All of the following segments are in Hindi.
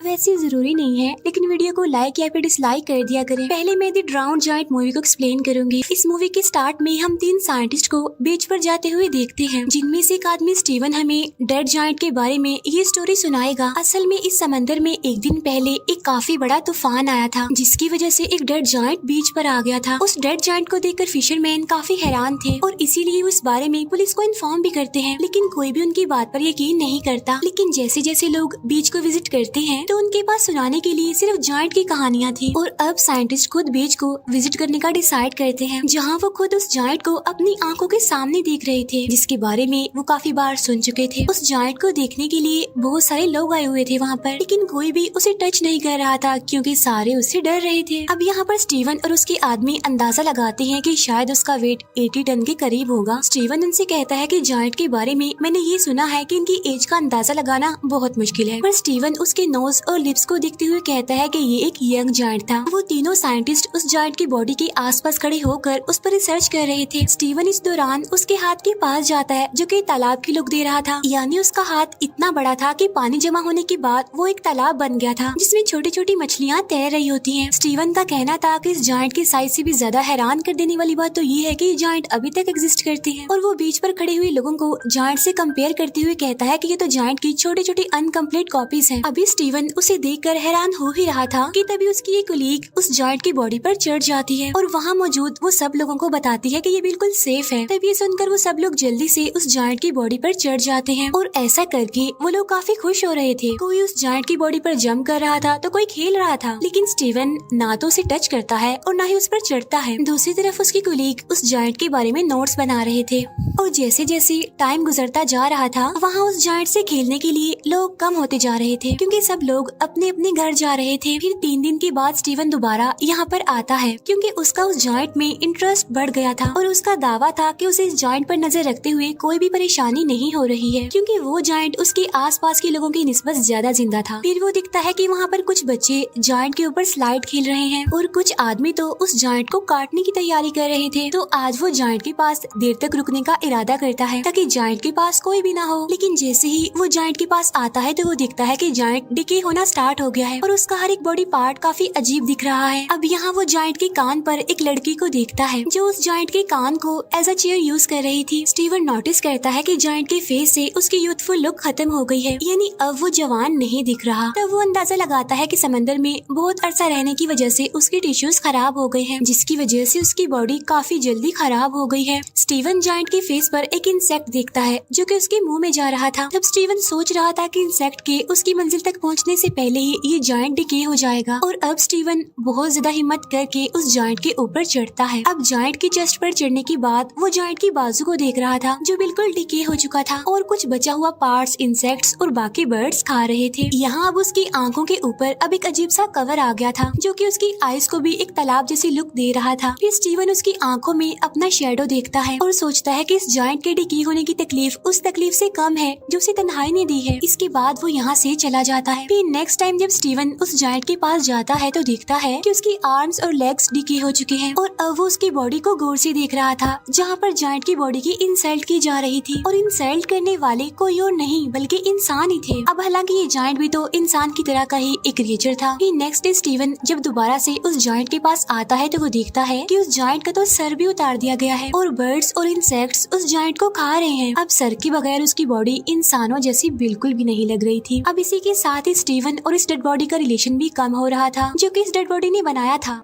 वैसे जरूरी नहीं है, लेकिन वीडियो को लाइक या फिर डिसलाइक कर दिया करें। पहले मैं द ड्राउन्ड जायंट मूवी को एक्सप्लेन करूंगी। इस मूवी के स्टार्ट में हम 3 साइंटिस्ट को बीच पर जाते हुए देखते हैं, जिनमें से एक आदमी स्टीवन हमें डेड जायंट के बारे में ये स्टोरी सुनाएगा। असल में इस समंदर में एक दिन पहले एक काफी बड़ा तूफान आया था, जिसकी वजह से एक डेड जायंट बीच पर आ गया था। उस डेड जायंट को देखकर फिशरमैन काफी हैरान थे और इसीलिए उस बारे में पुलिस को इन्फॉर्म भी करते हैं, लेकिन कोई भी उनकी बात पर यकीन नहीं करता। लेकिन जैसे जैसे लोग बीच को विजिट करते हैं तो उनके पास सुनाने के लिए सिर्फ जायंट की कहानियाँ थी, और अब साइंटिस्ट खुद बीच को विजिट करने का डिसाइड करते हैं, जहाँ वो खुद उस जायंट को अपनी आंखों के सामने देख रहे थे, जिसके बारे में वो काफी बार सुन चुके थे। उस जायंट को देखने के लिए बहुत सारे लोग आए हुए थे वहाँ पर, लेकिन कोई भी उसे टच नहीं कर रहा था क्योंकि सारे उससे डर रहे थे। अब यहाँ पर स्टीवन और उसके आदमी अंदाजा लगाते हैं कि शायद उसका वेट 80 टन के करीब होगा। स्टीवन उनसे कहता है कि जायंट के बारे में मैंने ये सुना है कि इनकी एज का अंदाजा लगाना बहुत मुश्किल है, पर स्टीवन उसके नोज और लिप्स को देखते हुए कहता है कि ये एक यंग जायंट था। वो तीनों साइंटिस्ट उस जायंट की बॉडी के आसपास खड़े होकर उस पर रिसर्च कर रहे थे। स्टीवन इस दौरान उसके हाथ के पास जाता है, जो कि तालाब की लुक दे रहा था, यानी उसका हाथ इतना बड़ा था कि पानी जमा होने के बाद वो एक तालाब बन गया था, जिसमें छोटी छोटी मछलियाँ तैर रही होती हैं। स्टीवन का कहना था कि इस जायंट की साइज से भी ज्यादा हैरान कर देने वाली बात तो ये है कि जायंट अभी तक एग्जिस्ट करते हैं, और वो बीच पर खड़े हुए लोगों को जायंट से कंपेयर करते हुए कहता है कि ये तो जायंट की छोटी छोटी अनकम्प्लीट कॉपीज हैं। अभी स्टीवन उसे देखकर हैरान हो ही रहा था कि तभी उसकी एक कलीग उस जायंट की बॉडी पर चढ़ जाती है और वहाँ मौजूद वो सब लोगों को बताती है कि ये बिल्कुल सेफ है। तभी सुनकर वो सब लोग जल्दी से उस जायंट की बॉडी पर चढ़ जाते हैं, और ऐसा करके वो लोग काफी खुश हो रहे थे। कोई उस जायंट की बॉडी पर जंप कर रहा था तो कोई खेल रहा था, लेकिन स्टीवन ना तो उसे टच करता है और ना ही उस पर चढ़ता है। दूसरी तरफ उसकी कलीग उस जायंट के बारे में नोट्स बना रहे थे, और जैसे जैसे टाइम गुजरता जा रहा था वहाँ उस जायंट से खेलने के लिए लोग कम होते जा रहे थे, क्योंकि सब लोग अपने अपने घर जा रहे थे। फिर 3 दिन के बाद स्टीवन दोबारा यहाँ पर आता है, क्योंकि उसका उस जायंट में इंटरेस्ट बढ़ गया था, और उसका दावा था कि उसे इस जायंट पर नजर रखते हुए कोई भी परेशानी नहीं हो रही है, क्योंकि वो जायंट उसके आसपास के लोगों की निस्बत ज्यादा जिंदा था। फिर वो दिखता है कि वहाँ पर कुछ बच्चे जायंट के ऊपर स्लाइड खेल रहे हैं, और कुछ आदमी तो उस जायंट को काटने की तैयारी कर रहे थे। तो आज वो जायंट के पास देर तक रुकने का इरादा करता है ताकि जायंट के पास कोई भी ना हो, लेकिन जैसे ही वो जायंट के पास आता है तो वो दिखता है कि जायंट डिके होना स्टार्ट हो गया है, और उसका हर एक बॉडी पार्ट काफी अजीब दिख रहा है। अब यहाँ वो जायंट के कान पर एक लड़की को देखता है, जो उस जायंट के कान को एज अ चेयर यूज कर रही थी। स्टीवन नोटिस करता है कि जायंट के फेस से उसकी यूथफुल लुक खत्म हो गई है, यानी अब वो जवान नहीं दिख रहा। तब वो अंदाजा लगाता है कि समंदर में बहुत अरसा रहने की वजह से उसके टिश्यूज खराब हो गए हैं, जिसकी वजह से उसकी बॉडी काफी जल्दी खराब हो गई है। स्टीवन जायंट के फेस पर एक इंसेक्ट देखता है, जो कि उसके मुंह में जा रहा था। तब स्टीवन सोच रहा था कि इंसेक्ट के उसकी मंजिल तक पहुंचने से पहले ही ये जायंट डिके हो जाएगा, और अब स्टीवन बहुत ज्यादा हिम्मत करके उस जायंट के ऊपर चढ़ता है। अब जायंट की चेस्ट पर चढ़ने के बाद वो जायंट की बाजू को देख रहा था, जो बिल्कुल डिके हो चुका था, और कुछ बचा हुआ पार्ट्स इंसेक्ट्स और बाकी बर्ड्स खा रहे थे। यहाँ अब उसकी आंखों के ऊपर अब एक अजीब सा कवर आ गया था, जो कि उसकी आईज को भी एक तालाब जैसी लुक दे रहा था। फिर स्टीवन उसकी आंखों में अपना शेडो देखता है और सोचता है कि इस जायंट के डिके होने की तकलीफ उस तकलीफ से कम है जो उसे तन्हाई ने दी है। इसके बाद वो यहाँ से चला जाता है। फिर नेक्स्ट टाइम जब स्टीवन उस जायंट के पास जाता है तो देखता है कि उसकी आर्म्स और लेग्स डिके हो चुके हैं, और अब वो उसकी बॉडी को गौर से देख रहा था, जहाँ पर जायंट की बॉडी की इंसल्ट की जा रही थी, और इंसल्ट करने वाले कोई और नहीं बल्कि इंसान ही थे। अब हालांकि ये जायंट भी तो इंसान की तरह का ही एक क्रिएचर था। फिर नेक्स्ट डे स्टीवन जब दोबारा से उस जायंट के पास आता है तो वो देखता है कि उस जायंट का तो सर भी उतार दिया गया है, और बर्ड्स और इंसेक्ट्स उस जायंट को खा रहे हैं। अब सर के बगैर उसकी बॉडी इंसानों जैसी बिल्कुल भी नहीं लग रही थी। अब इसी के साथ ही स्टीवन और इस डेड बॉडी का रिलेशन भी कम हो रहा था, जो कि इस डेड बॉडी ने बनाया था।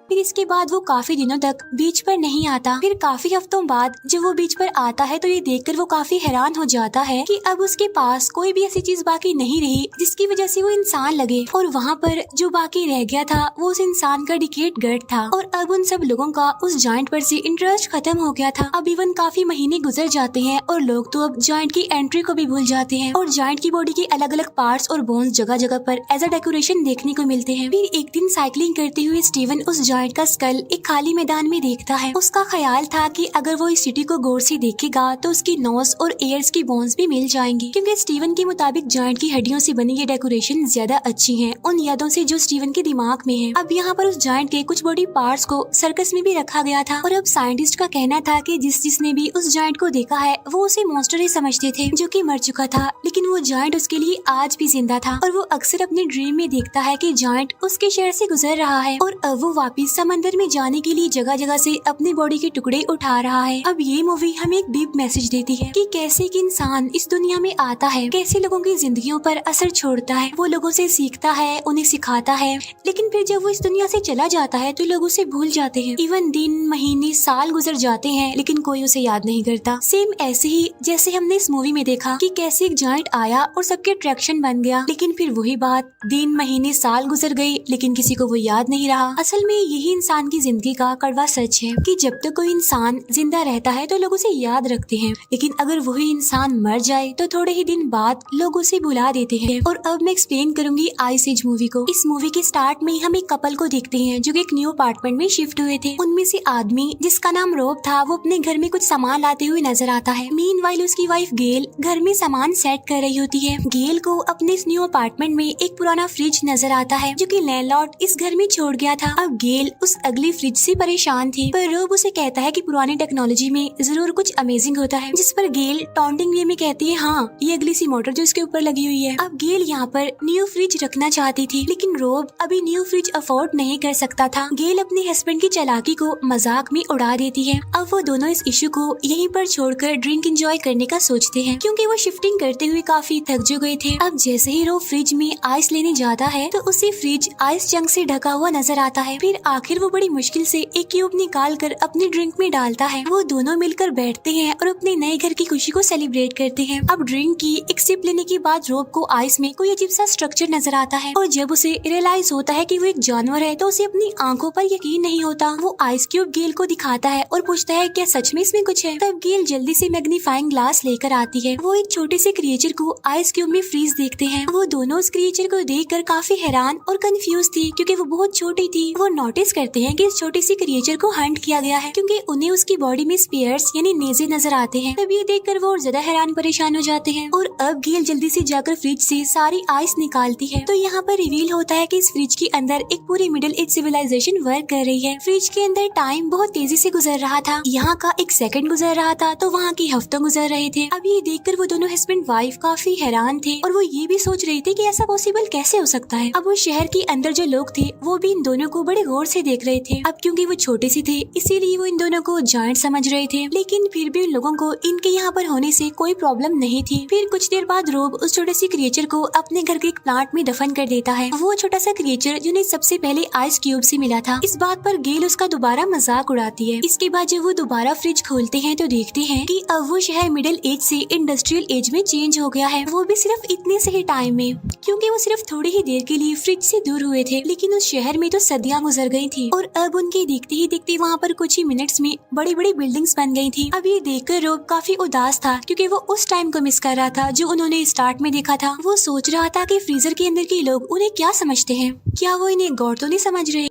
फिर इसके बाद वो काफी दिनों तक बीच पर नहीं आता। फिर काफी हफ्तों बाद जब वो बीच पर आता है तो ये देखकर वो काफी हैरान हो जाता है कि अब उसके पास कोई भी ऐसी चीज बाकी नहीं रही जिसकी वजह से वो इंसान लगे, और वहाँ पर जो बाकी रह गया था वो उस इंसान का डिकेट गर्ट था। और अब उन सब लोगों का उस जायंट पर से इंटरेस्ट खत्म हो गया था। अब इवन काफी महीने गुजर जाते हैं और लोग तो अब जायंट की एंट्री को भी भूल जाते हैं, और जायंट की बॉडी के अलग अलग पार्ट्स और बोन्स जगह जगह पर एज अ डेकोरेशन देखने को मिलते हैं। फिर एक दिन साइकिलिंग करते हुए स्टीवन उस जायंट का स्कल एक खाली मैदान में देखता है। उसका ख्याल था कि अगर वो इस सिटी को गौर से देखेगा तो उसकी नोज और एयर्स की बोन्स भी मिल जाएंगी, क्योंकि स्टीवन के मुताबिक जायंट की हड्डियों से बनी ये डेकोरेशन ज्यादा अच्छी है उन यादों से जो स्टीवन के दिमाग में है। अब यहाँ पर उस जायंट के कुछ बॉडी पार्ट्स को सर्कस में भी रखा गया था और अब साइंटिस्ट का कहना था कि जिसने भी उस जायंट को देखा है वो उसे मॉन्स्टर ही समझते थे जो कि मर चुका था, लेकिन वो जायंट उसके लिए आज भी जिंदा था और वो अक्सर अपने ड्रीम में देखता है कि जायंट उसके शहर से गुजर रहा है और अब वो वापस समंदर में जाने के लिए जगह जगह से अपनी बॉडी के टुकड़े उठा रहा है। अब ये मूवी हमें एक डीप मैसेज देती है कि कैसे एक इंसान इस दुनिया में आता है, कैसे लोगों की जिंदगियों पर असर छोड़ता है, वो लोगों से सीखता है, उन्हें सिखाता है, लेकिन फिर जब वो इस दुनिया से चला जाता है तो लोग उसे भूल जाते हैं। इवन दिन, महीने, साल गुजर जाते हैं लेकिन कोई उसे याद नहीं करता। सेम ऐसे ही जैसे हमने इस मूवी में देखा कि कैसे एक जायंट आया और सबके अट्रैक्शन बन गया, लेकिन फिर वही बात, दिन, महीने, साल गुजर गए लेकिन किसी को वो याद नहीं रहा। असल में यही इंसान की जिंदगी का कड़वा सच है कि जब तक कोई इंसान जिंदा रहता है तो लोग उसे याद रखते हैं, लेकिन अगर वही इंसान मर जाए तो थोड़े ही दिन बाद लोग उसे भुला देते हैं। और अब मैं एक्सप्लेन करूंगी आइस एज मूवी को। इस मूवी के स्टार्ट में हम एक कपल को देखते हैं जो कि एक न्यू अपार्टमेंट में शिफ्ट हुए थे। उनमें से आदमी जिसका नाम रोब था वो अपने घर में कुछ सामान लाते हुए नजर आता है। मीनवाइल उसकी वाइफ गेल घर में सामान सेट कर रही होती है। गेल को अपने इस न्यू अपार्टमेंट में एक पुराना फ्रिज नजर आता है जो कि लैंडलॉर्ड इस घर में छोड़ गया था। अब गेल उस अगली फ्रिज से परेशान थी, पर रोब उसे कहता है कि पुरानी टेक्नोलॉजी में जरूर कुछ अमेजिंग होता है, जिस पर गेल टॉन्टिंग वे में कहती है हाँ ये अगली सी मोटर जो इसके ऊपर लगी हुई है। अब गेल यहाँ पर न्यू फ्रिज रखना चाहती थी लेकिन रोब अभी न्यू फ्रिज अफोर्ड नहीं कर सकता था। गेल अपने हस्बैंड की चालाकी को मजाक में उड़ा देती है। अब वो दोनों इस इशू को यहीं पर छोड़कर ड्रिंक एंजॉय करने का सोचते हैं क्योंकि वो शिफ्टिंग करते हुए काफी थक जो गए थे। अब जैसे ही रोब फ्रिज में आइस लेने जाता है तो उसे फ्रिज आइस चंक से ढका हुआ नजर आता है। फिर आखिर वो बड़ी मुश्किल से एक क्यूब निकाल कर अपने ड्रिंक में डालता है। वो दोनों मिलकर बैठते हैं और अपने नए घर की खुशी को सेलिब्रेट करते हैं। अब ड्रिंक की एक सिप लेने के बाद रोब को आइस में कोई अजीब सा स्ट्रक्चर नजर आता है और जब उसे रियलाइज होता है कि वो एक जानवर है तो उसे अपनी आंखों पर यकीन नहीं होता। वो आइस क्यूब गेल को दिखाता है और पूछता है क्या सच में इसमें कुछ है। तब गेल जल्दी से मैग्नीफाइंग ग्लास लेकर आती है। वो एक छोटे से क्रिएचर को आइस क्यूब में फ्रीज देखते हैं। वो दोनों उस क्रिएचर को देखकर काफी हैरान और कंफ्यूज थी क्योंकि वो बहुत छोटी थी। वो नोटिस करते हैं कि इस छोटी सी क्रिएचर को हंट किया गया है क्योंकि उन्हें उसकी बॉडी में स्पेयर्स यानी नेजे नजर आते हैं। तब ये देखकर वो और ज्यादा हैरान परेशान हो जाते हैं और अब गेल जल्दी से जाकर फ्रिज से सारी आइस निकालती है तो यहाँ पर रिवील होता है कि इस फ्रिज के अंदर एक पूरी मिडिल एज सिविलाइजेशन वर्क कर रही है। फ्रिज के अंदर टाइम बहुत तेजी से गुजर रहा था। यहाँ का एक सेकंड गुजर रहा था तो वहाँ के हफ्तों गुजर रहे थे। अब ये देखकर वो दोनों हस्बैंड वाइफ काफी हैरान थे और वो ये भी सोच रहे थे कि ऐसा पॉसिबल कैसे हो सकता है। अब वो शहर के अंदर जो लोग थे वो भी इन दोनों को बड़े गौर से देख रहे थे। अब क्योंकि वो छोटे से थे इसीलिए वो इन दोनों को जायंट समझ रहे थे, लेकिन फिर भी उन लोगों को इनके यहाँ पर होने से कोई प्रॉब्लम नहीं थी। फिर कुछ देर बाद रोब उस छोटे से क्रिएचर को अपने घर के एक प्लांट में दफन कर देता है। वो छोटा सा क्रिएचर जिन्हें सबसे पहले आइस क्यूब से मिला था। इस बात पर गेल उसका दोबारा मजाक उड़ाती है। इसके बाद जब वो दोबारा फ्रिज खोलते हैं तो देखते हैं कि अब वो शहर मिडिल एज से इंडस्ट्रियल एज में चेंज हो गया है। वो भी सिर्फ इतने से ही टाइम में, क्योंकि वो सिर्फ थोड़ी ही देर के लिए फ्रिज से दूर हुए थे, लेकिन उस शहर में तो सदियां गुजर गई थी और अब उनके देखते ही देखते वहाँ पर कुछ ही मिनट्स में बड़ी बड़ी बिल्डिंग्स बन गई थी। अब ये देखकर रोब काफी उदास था क्योंकि वो उस टाइम को मिस कर रहा था जो उन्होंने स्टार्ट में देखा था। वो सोच रहा था कि फ्रीजर के अंदर के लोग उन्हें क्या समझते हैं, क्या वो इन्हें गौर तो नहीं समझ रहे।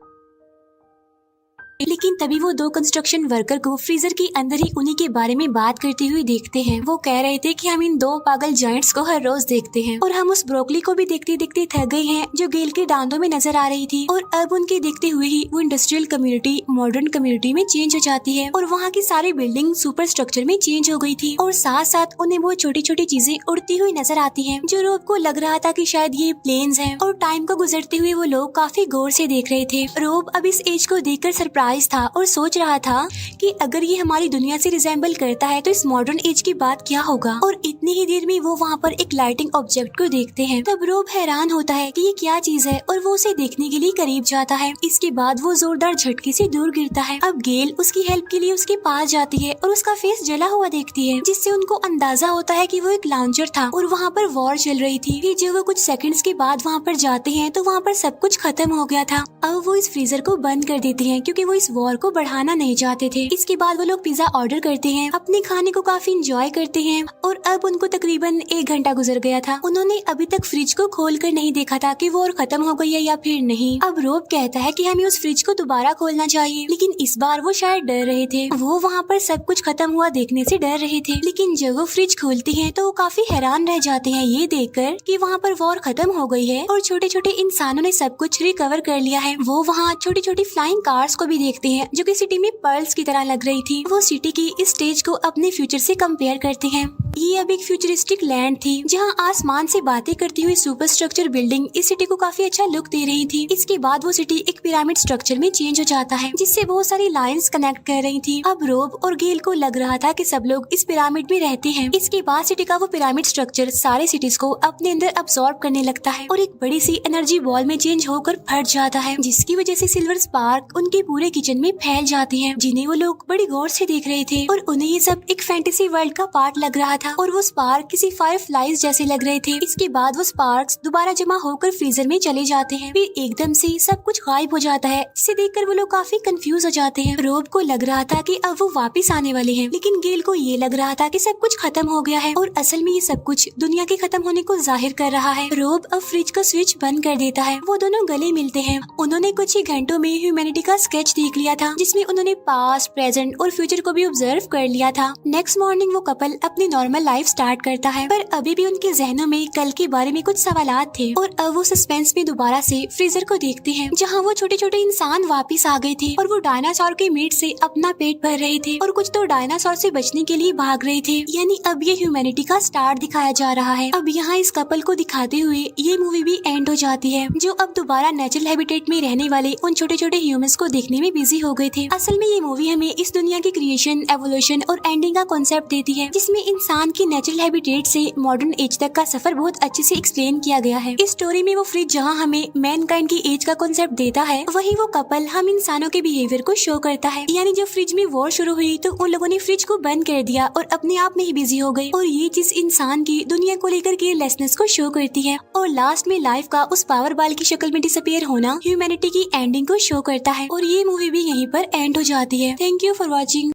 लेकिन तभी वो दो कंस्ट्रक्शन वर्कर को फ्रीजर के अंदर ही उन्हीं के बारे में बात करते हुए देखते हैं। वो कह रहे थे कि हम इन दो पागल जायंट्स को हर रोज देखते हैं और हम उस ब्रोकली को भी देखते देखते थक गए हैं जो गेल के दांतों में नजर आ रही थी। और अब उनके देखते हुए ही वो इंडस्ट्रियल कम्युनिटी मॉडर्न कम्युनिटी में चेंज हो जाती है और वहाँ की सारी बिल्डिंग सुपर स्ट्रक्चर में चेंज हो गई थी और साथ साथ उन्हें वो छोटी छोटी चीजें उड़ती हुई नजर आती है जो रोब को लग रहा था कि शायद ये प्लेन्स हैं। और टाइम को गुजरते हुए वो लोग काफी गौर से देख रहे थे। रोब अब इस एज को देखकर सरप्राइज था और सोच रहा था कि अगर ये हमारी दुनिया से रिजेंबल करता है तो इस मॉडर्न एज की बात क्या होगा। और इतनी ही देर में वो वहाँ पर एक लाइटिंग ऑब्जेक्ट को देखते हैं। तब रोब हैरान होता है कि ये क्या चीज है और वो उसे देखने के लिए करीब जाता है। इसके बाद वो जोरदार झटके से दूर गिरता है। अब गेल उसकी हेल्प के लिए उसके पास जाती है और उसका फेस जला हुआ देखती है, जिससे उनको अंदाजा होता है कि वो एक लॉन्चर था और वहाँ पर वॉर चल रही थी। फिर जब वो कुछ सेकंड्स के बाद वहाँ पर जाते हैं तो वहाँ पर सब कुछ खत्म हो गया था। अब वो इस फ्रीजर को बंद कर देती है क्योंकि वो इस वॉर को बढ़ाना नहीं चाहते थे। इसके बाद वो लोग पिज्जा ऑर्डर करते हैं, अपने खाने को काफी इंजॉय करते हैं और अब उनको तकरीबन 1 घंटा गुजर गया था। उन्होंने अभी तक फ्रिज को खोल कर नहीं देखा था कि वॉर खत्म हो गई है या फिर नहीं। अब रोब कहता है कि हमें उस फ्रिज को दोबारा खोलना चाहिए, लेकिन इस बार वो शायद डर रहे थे। वो वहाँ पर सब कुछ खत्म हुआ देखने से डर रहे थे, लेकिन जब वो फ्रिज खोलते हैं तो वो काफी हैरान रह जाते हैं ये देखकर कि वहाँ पर वॉर खत्म हो गई है और छोटे छोटे इंसानों ने सब कुछ रिकवर कर लिया है। वो वहाँ छोटी छोटी फ्लाइंग कार्स को भी देखते हैं जो कि सिटी में पर्ल्स की तरह लग रही थी। वो सिटी की इस स्टेज को अपने फ्यूचर से कंपेयर करते हैं। ये अब एक फ्यूचरिस्टिक लैंड थी जहाँ आसमान से बातें करती हुई सुपर स्ट्रक्चर बिल्डिंग इस सिटी को काफी अच्छा लुक दे रही थी। इसके बाद वो सिटी एक पिरामिड स्ट्रक्चर में चेंज हो जाता है जिससे बहुत सारी लाइंस कनेक्ट कर रही थी। अब रोब और गेल को लग रहा था कि सब लोग इस पिरामिड में रहते हैं। इसके बाद सिटी का वो पिरामिड स्ट्रक्चर सारे सिटीज को अपने अंदर अब्सॉर्ब करने लगता है और एक बड़ी सी एनर्जी बॉल में चेंज होकर फट जाता है, जिसकी वजह से सिल्वर स्पार्क उनके पूरे किचन में फैल जाते हैं, जिन्हें वो लोग बड़ी गौर से देख रहे थे और उन्हें ये सब एक फैंटेसी वर्ल्ड का पार्ट लग रहा था और वो स्पार्क किसी फायरफ्लाइज जैसे लग रहे थे। इसके बाद वो स्पार्क्स दोबारा जमा होकर फ्रीजर में चले जाते हैं, फिर एकदम से सब कुछ गायब हो जाता है। इसे देखकर वो लोग काफी कंफ्यूज हो जाते हैं। रोब को लग रहा था कि अब वो वापस आने वाले हैं, लेकिन गेल को ये लग रहा था कि सब कुछ खत्म हो गया है और असल में ये सब कुछ दुनिया के खत्म होने को जाहिर कर रहा है। रोब अब फ्रिज का स्विच बंद कर देता है। वो दोनों गले मिलते हैं। उन्होंने कुछ ही घंटों में ह्यूमैनिटी का स्केच देख लिया था जिसमें उन्होंने पास्ट, प्रेजेंट और फ्यूचर को भी ऑब्जर्व कर लिया था। नेक्स्ट मॉर्निंग वो कपल अपनी नॉर्मल लाइफ स्टार्ट करता है, पर अभी भी उनके जहनों में कल के बारे में कुछ सवालात थे और अब वो सस्पेंस में दोबारा से फ्रीजर को देखते हैं जहाँ वो छोटे छोटे इंसान वापिस आ गए थे और वो डायनासोर के मीट से अपना पेट भर रहे थे और कुछ तो डायनासोर से बचने के लिए भाग रहे थे। यानी अब ये ह्यूमैनिटी का स्टार्ट दिखाया जा रहा है। अब यहाँ इस कपल को दिखाते हुए ये मूवी भी एंड हो जाती है, जो अब दोबारा नेचुरल हैबिटेट में रहने वाले उन छोटे छोटे ह्यूमंस को देखने में बिजी हो गए थे। असल में ये मूवी हमें इस दुनिया की क्रिएशन, एवोल्यूशन और एंडिंग का कॉन्सेप्ट देती है, जिसमें इंसान की नेचुरल हैबिटेट से मॉडर्न एज तक का सफर बहुत अच्छे से एक्सप्लेन किया गया है। इस स्टोरी में वो फ्रिज जहाँ हमें मैनकाइंड की एज का कॉन्सेप्ट देता है, वही वो कपल हम इंसानों के बिहेवियर को शो करता है। यानी जब फ्रिज में वॉर शुरू हुई तो उन लोगों ने फ्रिज को बंद कर दिया और अपने आप में ही बिजी हो गए, और ये चीज इंसान की दुनिया को लेकर केयरलेसनेस को शो करती है। और लास्ट में लाइफ का उस पावर बाल की शक्ल में डिसअपीयर होना ह्यूमैनिटी की एंडिंग को शो करता है। और ये मूवी भी यहीं पर एंड हो जाती है। Thank you for watching.